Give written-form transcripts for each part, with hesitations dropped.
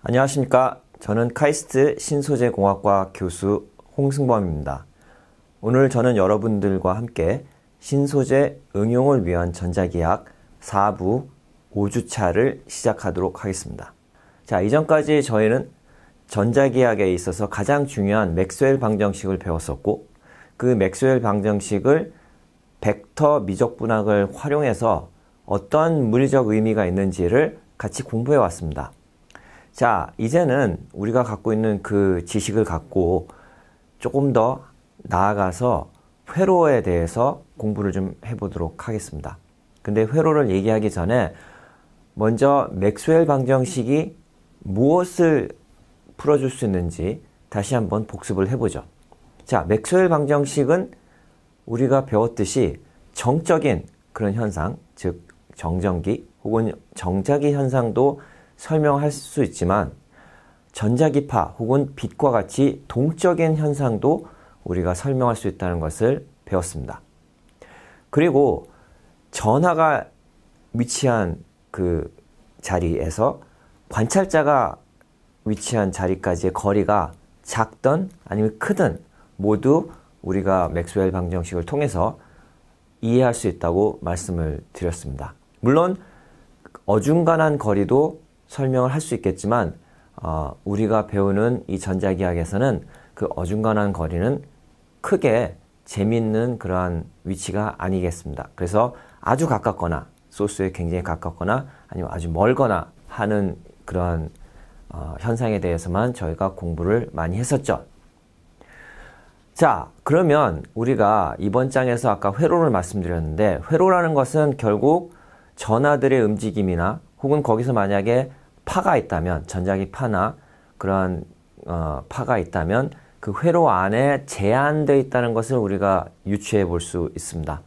안녕하십니까. 저는 카이스트 신소재공학과 교수 홍승범입니다. 오늘 저는 여러분들과 함께 신소재 응용을 위한 전자기학 4부 5주차를 시작하도록 하겠습니다. 자, 이전까지 저희는 전자기학에 있어서 가장 중요한 맥스웰 방정식을 배웠었고, 그 맥스웰 방정식을 벡터 미적분학을 활용해서 어떤 물리적 의미가 있는지를 같이 공부해 왔습니다. 자, 이제는 우리가 갖고 있는 그 지식을 갖고 조금 더 나아가서 회로에 대해서 공부를 좀 해보도록 하겠습니다. 근데 회로를 얘기하기 전에 먼저 맥스웰 방정식이 무엇을 풀어줄 수 있는지 다시 한번 복습을 해보죠. 자, 맥스웰 방정식은 우리가 배웠듯이 정적인 그런 현상, 즉 정전기 혹은 정자기 현상도 설명할 수 있지만 전자기파 혹은 빛과 같이 동적인 현상도 우리가 설명할 수 있다는 것을 배웠습니다. 그리고 전하가 위치한 그 자리에서 관찰자가 위치한 자리까지의 거리가 작든 아니면 크든 모두 우리가 맥스웰 방정식을 통해서 이해할 수 있다고 말씀을 드렸습니다. 물론 어중간한 거리도 설명을 할 수 있겠지만 우리가 배우는 이 전자기학에서는 그 어중간한 거리는 크게 재미있는 그러한 위치가 아니겠습니다. 그래서 아주 가깝거나 소스에 굉장히 가깝거나 아니면 아주 멀거나 하는 그러한 현상에 대해서만 저희가 공부를 많이 했었죠. 자, 그러면 우리가 이번 장에서 아까 회로를 말씀드렸는데, 회로라는 것은 결국 전하들의 움직임이나 혹은 거기서 만약에 파가 있다면, 전자기 파나 그러한 파가 있다면 그 회로 안에 제한되어 있다는 것을 우리가 유추해 볼 수 있습니다.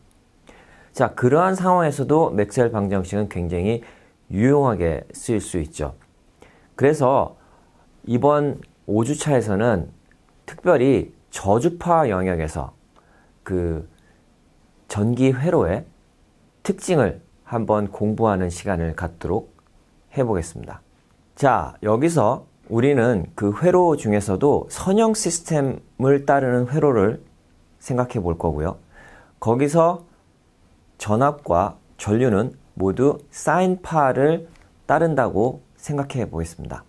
자, 그러한 상황에서도 맥스웰 방정식은 굉장히 유용하게 쓰일 수 있죠. 그래서 이번 5주차에서는 특별히 저주파 영역에서 그 전기 회로의 특징을 한번 공부하는 시간을 갖도록 해보겠습니다. 자, 여기서 우리는 그 회로 중에서도 선형 시스템을 따르는 회로를 생각해 볼 거고요. 거기서 전압과 전류는 모두 사인파를 따른다고 생각해 보겠습니다.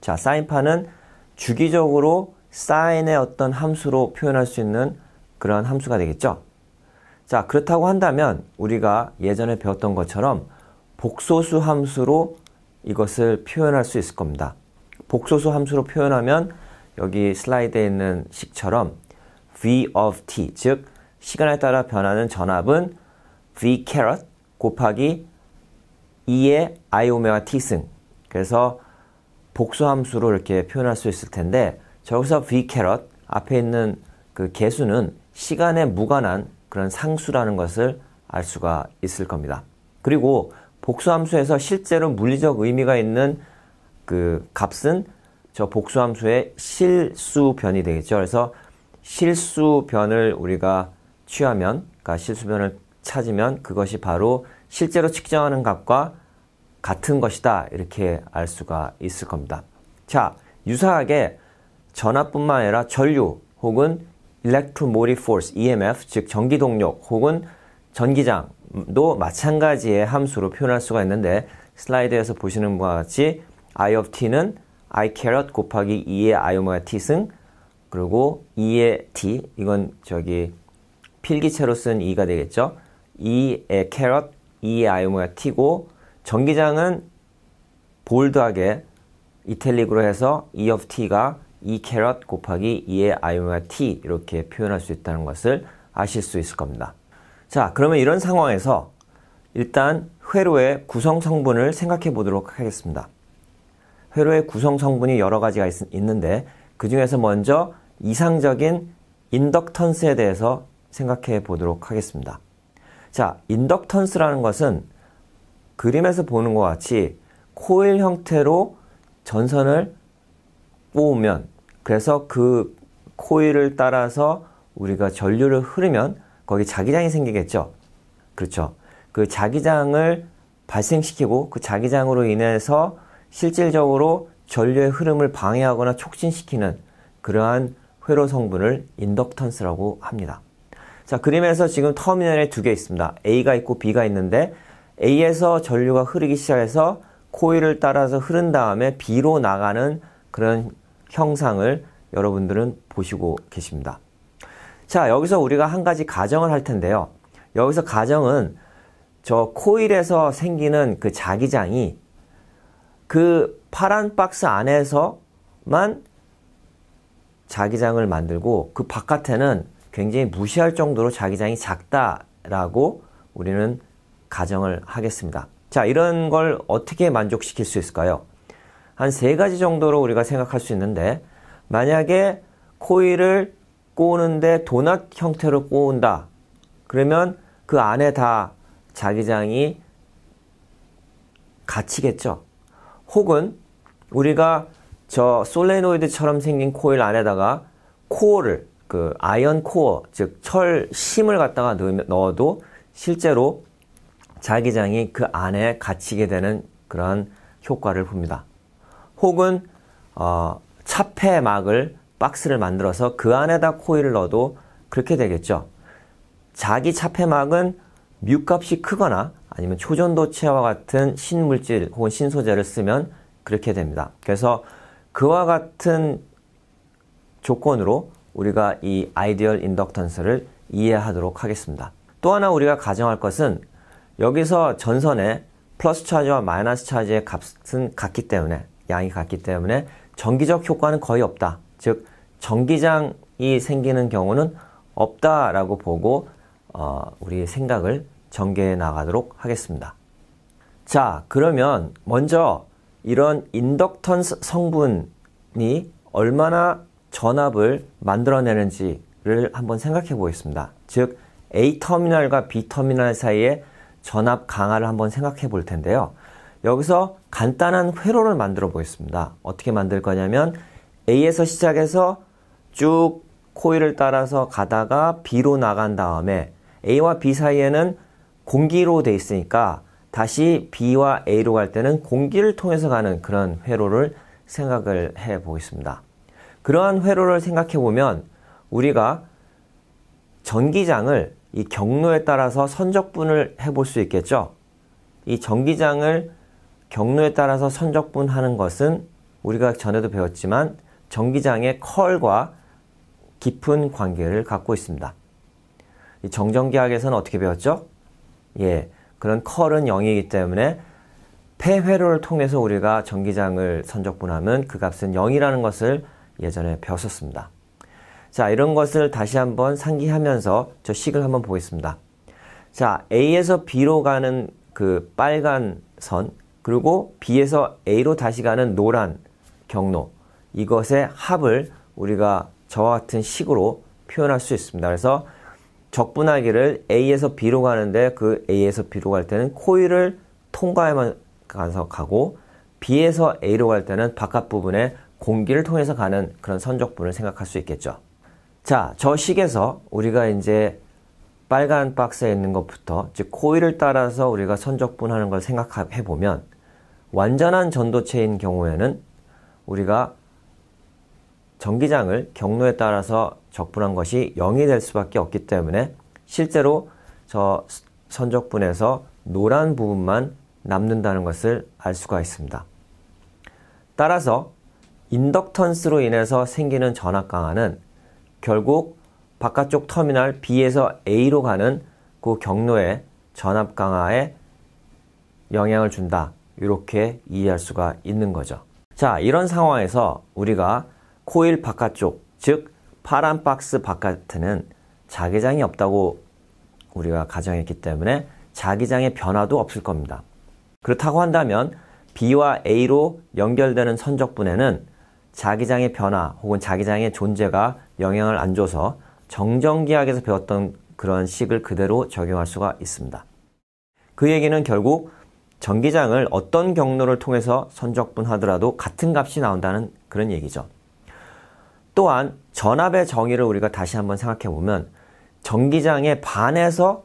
자, 사인파는 주기적으로 사인의 어떤 함수로 표현할 수 있는 그런 함수가 되겠죠. 자, 그렇다고 한다면 우리가 예전에 배웠던 것처럼 복소수 함수로 이것을 표현할 수 있을 겁니다. 복소수 함수로 표현하면 여기 슬라이드에 있는 식처럼 v of t, 즉 시간에 따라 변하는 전압은 v caret 곱하기 2의 i 오메가 t승. 그래서 복수 함수로 이렇게 표현할 수 있을 텐데, 저기서 v caret 앞에 있는 그 개수는 시간에 무관한 그런 상수라는 것을 알 수가 있을 겁니다. 그리고 복수함수에서 실제로 물리적 의미가 있는 그 값은 저 복수함수의 실수변이 되겠죠. 그래서 실수변을 우리가 취하면, 그러니까 실수변을 찾으면 그것이 바로 실제로 측정하는 값과 같은 것이다, 이렇게 알 수가 있을 겁니다. 자, 유사하게 전압뿐만 아니라 전류 혹은 electromotive force, EMF, 즉 전기동력 혹은 전기장도 마찬가지의 함수로 표현할 수가 있는데, 슬라이드에서 보시는 바와 같이 I of t는 I caret 곱하기 2의 I 오메가 t승, 그리고 2의 t, 이건 저기 필기체로 쓴 2가 되겠죠. 2의 caret 2의 I 오메가 t고, 전기장은 볼드하게 이탈릭으로 해서 E of t가 E caret 곱하기 2의 I 오메가 t 이렇게 표현할 수 있다는 것을 아실 수 있을 겁니다. 자, 그러면 이런 상황에서 일단 회로의 구성 성분을 생각해 보도록 하겠습니다. 회로의 구성 성분이 여러 가지가 있는데, 그 중에서 먼저 이상적인 인덕턴스에 대해서 생각해 보도록 하겠습니다. 자, 인덕턴스라는 것은 그림에서 보는 것 같이 코일 형태로 전선을 뽑으면, 그래서 그 코일을 따라서 우리가 전류를 흐르면 거기 자기장이 생기겠죠. 그렇죠. 그 자기장을 발생시키고 그 자기장으로 인해서 실질적으로 전류의 흐름을 방해하거나 촉진시키는 그러한 회로 성분을 인덕턴스라고 합니다. 자, 그림에서 지금 터미널에 두 개 있습니다. A가 있고 B가 있는데 A에서 전류가 흐르기 시작해서 코일을 따라서 흐른 다음에 B로 나가는 그런 형상을 여러분들은 보시고 계십니다. 자, 여기서 우리가 한 가지 가정을 할 텐데요. 여기서 가정은 저 코일에서 생기는 그 자기장이 그 파란 박스 안에서만 자기장을 만들고 그 바깥에는 굉장히 무시할 정도로 자기장이 작다라고 우리는 가정을 하겠습니다. 자, 이런 걸 어떻게 만족시킬 수 있을까요? 한 세 가지 정도로 우리가 생각할 수 있는데, 만약에 코일을 꼬는데 도넛 형태로 꼬은다. 그러면 그 안에 다 자기장이 갇히겠죠. 혹은 우리가 저 솔레노이드처럼 생긴 코일 안에다가 코어를, 그 아이언 코어, 즉 철심을 갖다가 넣어도 실제로 자기장이 그 안에 갇히게 되는 그런 효과를 봅니다. 혹은 차폐막을 박스를 만들어서 그 안에다 코일을 넣어도 그렇게 되겠죠. 자기 차폐막은 뮤값이 크거나 아니면 초전도체와 같은 신물질 혹은 신소재를 쓰면 그렇게 됩니다. 그래서 그와 같은 조건으로 우리가 이 아이디얼 인덕턴스를 이해하도록 하겠습니다. 또 하나 우리가 가정할 것은 여기서 전선에 플러스 차지와 마이너스 차지의 값은 같기 때문에, 양이 같기 때문에 전기적 효과는 거의 없다. 즉 전기장이 생기는 경우는 없다라고 보고 우리 생각을 전개해 나가도록 하겠습니다. 자, 그러면 먼저 이런 인덕턴스 성분이 얼마나 전압을 만들어내는지를 한번 생각해 보겠습니다. 즉 A터미널과 B터미널 사이에 전압 강화를 한번 생각해 볼 텐데요. 여기서 간단한 회로를 만들어 보겠습니다. 어떻게 만들 거냐면 A에서 시작해서 쭉 코일을 따라서 가다가 B로 나간 다음에 A와 B 사이에는 공기로 돼 있으니까 다시 B와 A로 갈 때는 공기를 통해서 가는 그런 회로를 생각을 해 보겠습니다. 그러한 회로를 생각해 보면 우리가 전기장을 이 경로에 따라서 선적분을 해볼 수 있겠죠. 이 전기장을 경로에 따라서 선적분하는 것은 우리가 전에도 배웠지만 전기장의 컬과 깊은 관계를 갖고 있습니다. 이 정전기학에서는 어떻게 배웠죠? 예, 그런 컬은 0이기 때문에 폐회로를 통해서 우리가 전기장을 선적분하면 그 값은 0이라는 것을 예전에 배웠었습니다. 자, 이런 것을 다시 한번 상기하면서 저 식을 한번 보겠습니다. 자, A에서 B로 가는 그 빨간 선, 그리고 B에서 A로 다시 가는 노란 경로, 이것의 합을 우리가 저와 같은 식으로 표현할 수 있습니다. 그래서 적분하기를 A에서 B로 가는데 그 A에서 B로 갈 때는 코일을 통과해만 가서 가고 B에서 A로 갈 때는 바깥 부분에 공기를 통해서 가는 그런 선적분을 생각할 수 있겠죠. 자, 저 식에서 우리가 이제 빨간 박스에 있는 것부터, 즉 코일을 따라서 우리가 선적분하는 걸 생각해 보면 완전한 전도체인 경우에는 우리가 전기장을 경로에 따라서 적분한 것이 0이 될 수밖에 없기 때문에 실제로 저 선적분에서 노란 부분만 남는다는 것을 알 수가 있습니다. 따라서 인덕턴스로 인해서 생기는 전압 강화는 결국 바깥쪽 터미널 B에서 A로 가는 그 경로의 전압 강화에 영향을 준다. 이렇게 이해할 수가 있는 거죠. 자, 이런 상황에서 우리가 코일 바깥쪽, 즉 파란 박스 바깥에는 자기장이 없다고 우리가 가정했기 때문에 자기장의 변화도 없을 겁니다. 그렇다고 한다면 B와 A로 연결되는 선적분에는 자기장의 변화 혹은 자기장의 존재가 영향을 안 줘서 정전기학에서 배웠던 그런 식을 그대로 적용할 수가 있습니다. 그 얘기는 결국 전기장을 어떤 경로를 통해서 선적분하더라도 같은 값이 나온다는 그런 얘기죠. 또한 전압의 정의를 우리가 다시 한번 생각해 보면 전기장에 반해서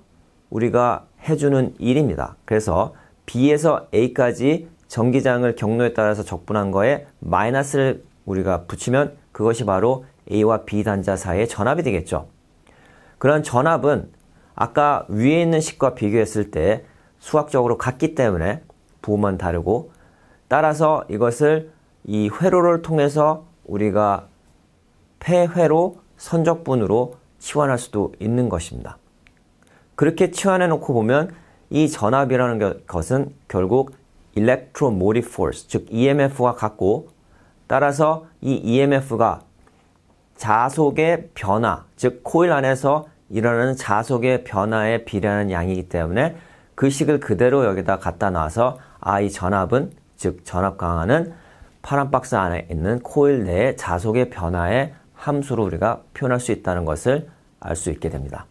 우리가 해주는 일입니다. 그래서 B에서 A까지 전기장을 경로에 따라서 적분한 거에 마이너스를 우리가 붙이면 그것이 바로 A와 B 단자 사이의 전압이 되겠죠. 그런 전압은 아까 위에 있는 식과 비교했을 때 수학적으로 같기 때문에 부호만 다르고, 따라서 이것을 이 회로를 통해서 우리가 폐회로 선적분으로 치환할 수도 있는 것입니다. 그렇게 치환해 놓고 보면 이 전압이라는 것은 결국 electromotive force, 즉 EMF와 같고, 따라서 이 EMF가 자속의 변화, 즉 코일 안에서 일어나는 자속의 변화에 비례하는 양이기 때문에 그 식을 그대로 여기다 갖다 놔서 이 전압은, 즉 전압 강하는 파란 박스 안에 있는 코일 내의 자속의 변화의 함수로 우리가 표현할 수 있다는 것을 알 수 있게 됩니다.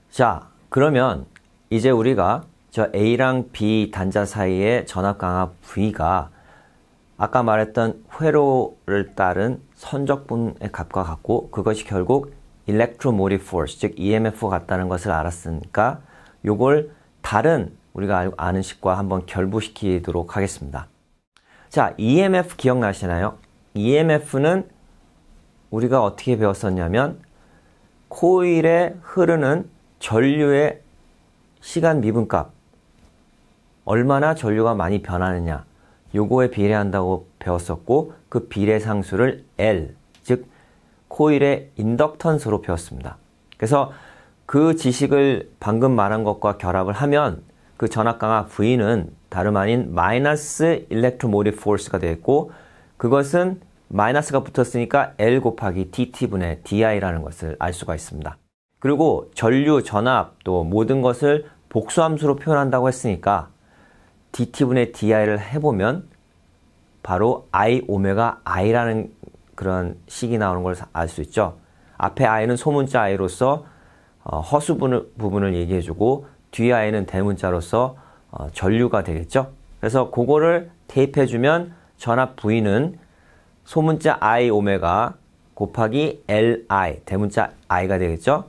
자, 그러면 이제 우리가 저 A랑 B 단자 사이의 전압 강하 V가 아까 말했던 회로를 따른 선적분의 값과 같고, 그것이 결국 electromotive force, 즉 EMF와 같다는 것을 알았으니까 요걸 다른 우리가 아는 식과 한번 결부시키도록 하겠습니다. 자, EMF 기억나시나요? EMF는 우리가 어떻게 배웠었냐면 코일에 흐르는 전류의 시간 미분값, 얼마나 전류가 많이 변하느냐, 요거에 비례한다고 배웠었고, 그 비례 상수를 L, 즉 코일의 인덕턴스로 배웠습니다. 그래서 그 지식을 방금 말한 것과 결합을 하면 그 전압 강하 V는 다름 아닌 마이너스 electromotive force가 되겠고, 그것은 마이너스가 붙었으니까 L 곱하기 DT분의 DI라는 것을 알 수가 있습니다. 그리고 전류, 전압, 또 모든 것을 복수함수로 표현한다고 했으니까 DT분의 DI를 해보면 바로 I 오메가 I라는 그런 식이 나오는 걸 알 수 있죠. 앞에 I는 소문자 I로서 허수 부분을 얘기해주고, 뒤에 I는 대문자로서 전류가 되겠죠. 그래서 그거를 대입해주면 전압 V는 소문자 I 오메가 곱하기 LI, 대문자 I가 되겠죠.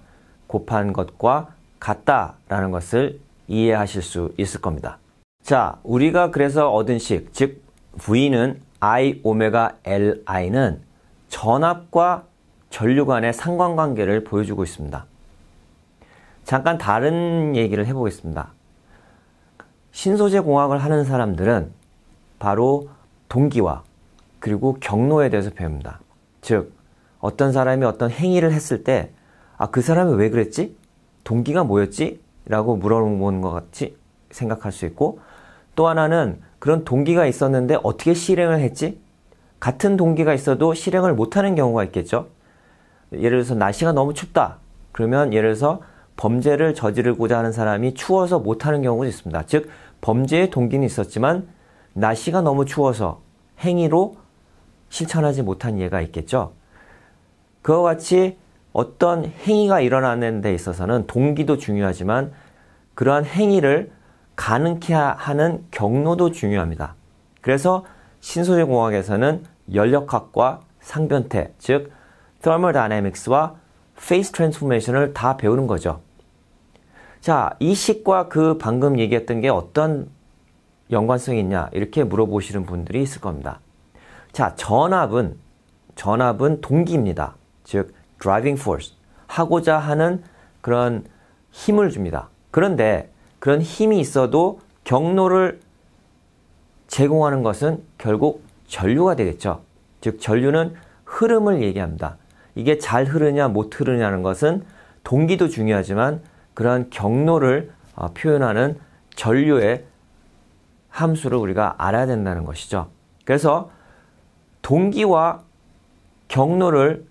곱한 것과 같다라는 것을 이해하실 수 있을 겁니다. 자, 우리가 그래서 얻은 식, 즉 V는 I 오메가 LI는 전압과 전류 간의 상관관계를 보여주고 있습니다. 잠깐 다른 얘기를 해보겠습니다. 신소재 공학을 하는 사람들은 바로 동기와 그리고 경로에 대해서 배웁니다. 즉, 어떤 사람이 어떤 행위를 했을 때 그 사람이 왜 그랬지? 동기가 뭐였지? 라고 물어보는 것 같이 생각할 수 있고, 또 하나는 그런 동기가 있었는데 어떻게 실행을 했지? 같은 동기가 있어도 실행을 못하는 경우가 있겠죠. 예를 들어서 날씨가 너무 춥다. 그러면 예를 들어서 범죄를 저지르고자 하는 사람이 추워서 못하는 경우도 있습니다. 즉, 범죄의 동기는 있었지만 날씨가 너무 추워서 행위로 실천하지 못한 예가 있겠죠. 그와 같이 어떤 행위가 일어나는 데 있어서는 동기도 중요하지만 그러한 행위를 가능케 하는 경로도 중요합니다. 그래서 신소재 공학에서는 연력학과 상변태, 즉 thermodynamics와 phase transformation을 다 배우는 거죠. 자, 이 식과 그 방금 얘기했던 게 어떤 연관성이 있냐, 이렇게 물어보시는 분들이 있을 겁니다. 자, 전압은 동기입니다. 즉 driving force, 하고자 하는 그런 힘을 줍니다. 그런데 그런 힘이 있어도 경로를 제공하는 것은 결국 전류가 되겠죠. 즉 전류는 흐름을 얘기합니다. 이게 잘 흐르냐 못 흐르냐는 것은 동기도 중요하지만 그러한 경로를 표현하는 전류의 함수를 우리가 알아야 된다는 것이죠. 그래서 동기와 경로를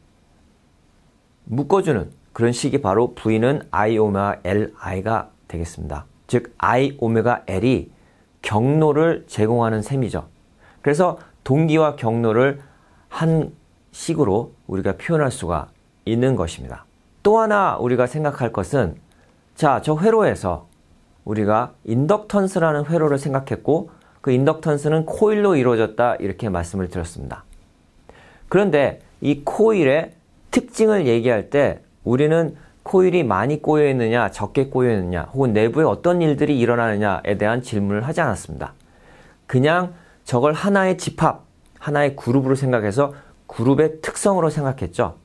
묶어주는 그런 식이 바로 V는 I 오메가 LI가 되겠습니다. 즉 I 오메가 L이 경로를 제공하는 셈이죠. 그래서 동기와 경로를 한 식으로 우리가 표현할 수가 있는 것입니다. 또 하나 우리가 생각할 것은, 자, 저 회로에서 우리가 인덕턴스라는 회로를 생각했고 그 인덕턴스는 코일로 이루어졌다, 이렇게 말씀을 드렸습니다. 그런데 이 코일의 특징을 얘기할 때 우리는 코일이 많이 꼬여 있느냐 적게 꼬여 있느냐 혹은 내부에 어떤 일들이 일어나느냐에 대한 질문을 하지 않았습니다. 그냥 저걸 하나의 집합, 하나의 그룹으로 생각해서 그룹의 특성으로 생각했죠.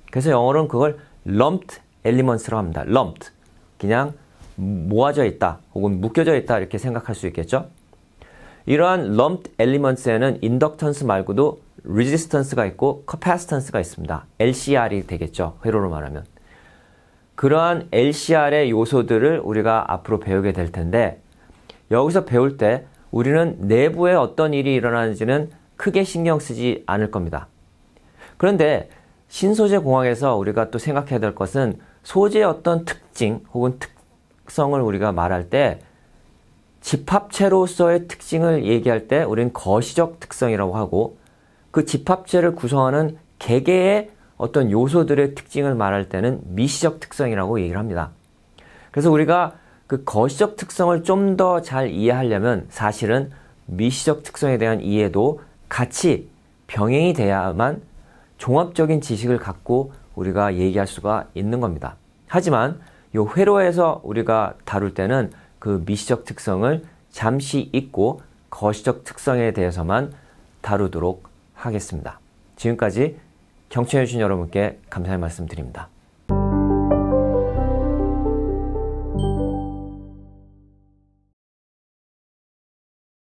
그래서 영어로는 그걸 lumped elements라고 합니다. lumped. 그냥 모아져 있다 혹은 묶여져 있다 이렇게 생각할 수 있겠죠. 이러한 lumped elements에는 inductance 말고도 resistance가 있고 capacitance가 있습니다. LCR이 되겠죠. 회로로 말하면. 그러한 LCR의 요소들을 우리가 앞으로 배우게 될 텐데 여기서 배울 때 우리는 내부에 어떤 일이 일어나는지는 크게 신경 쓰지 않을 겁니다. 그런데 신소재 공학에서 우리가 또 생각해야 될 것은 소재의 어떤 특징 혹은 특성을 우리가 말할 때 집합체로서의 특징을 얘기할 때 우리는 거시적 특성이라고 하고 그 집합체를 구성하는 개개의 어떤 요소들의 특징을 말할 때는 미시적 특성이라고 얘기를 합니다. 그래서 우리가 그 거시적 특성을 좀 더 잘 이해하려면 사실은 미시적 특성에 대한 이해도 같이 병행이 돼야만 종합적인 지식을 갖고 우리가 얘기할 수가 있는 겁니다. 하지만 이 회로에서 우리가 다룰 때는 그 미시적 특성을 잠시 잊고 거시적 특성에 대해서만 다루도록 하겠습니다. 지금까지 경청해주신 여러분께 감사의 말씀 드립니다.